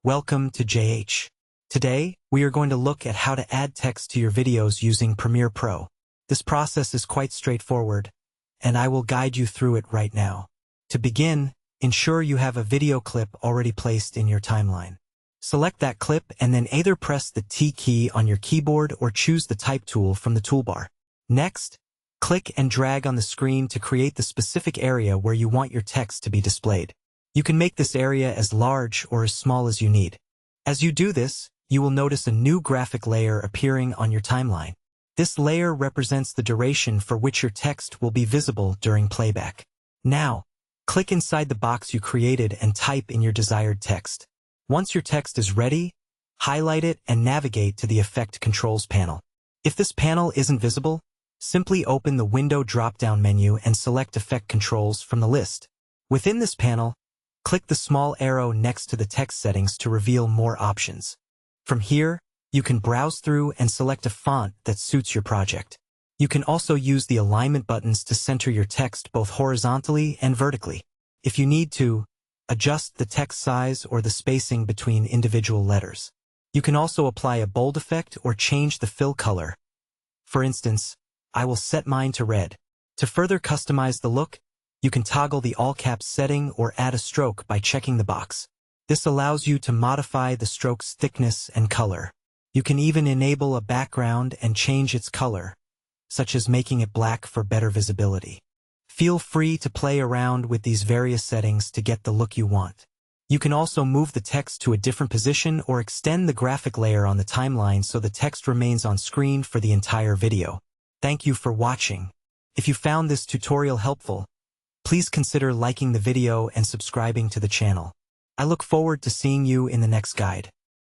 Welcome to JH. Today, we are going to look at how to add text to your videos using Premiere Pro. This process is quite straightforward, and I will guide you through it right now. To begin, ensure you have a video clip already placed in your timeline. Select that clip and then either press the T key on your keyboard or choose the Type tool from the toolbar. Next, click and drag on the screen to create the specific area where you want your text to be displayed. You can make this area as large or as small as you need. As you do this, you will notice a new graphic layer appearing on your timeline. This layer represents the duration for which your text will be visible during playback. Now, click inside the box you created and type in your desired text. Once your text is ready, highlight it and navigate to the Effect Controls panel. If this panel isn't visible, simply open the Window drop-down menu and select Effect Controls from the list. Within this panel, click the small arrow next to the text settings to reveal more options. From here, you can browse through and select a font that suits your project. You can also use the alignment buttons to center your text both horizontally and vertically. If you need to, adjust the text size or the spacing between individual letters. You can also apply a bold effect or change the fill color. For instance, I will set mine to red. To further customize the look, you can toggle the all caps setting or add a stroke by checking the box. This allows you to modify the stroke's thickness and color. You can even enable a background and change its color, such as making it black for better visibility. Feel free to play around with these various settings to get the look you want. You can also move the text to a different position or extend the graphic layer on the timeline so the text remains on screen for the entire video. Thank you for watching. If you found this tutorial helpful, please consider liking the video and subscribing to the channel. I look forward to seeing you in the next guide.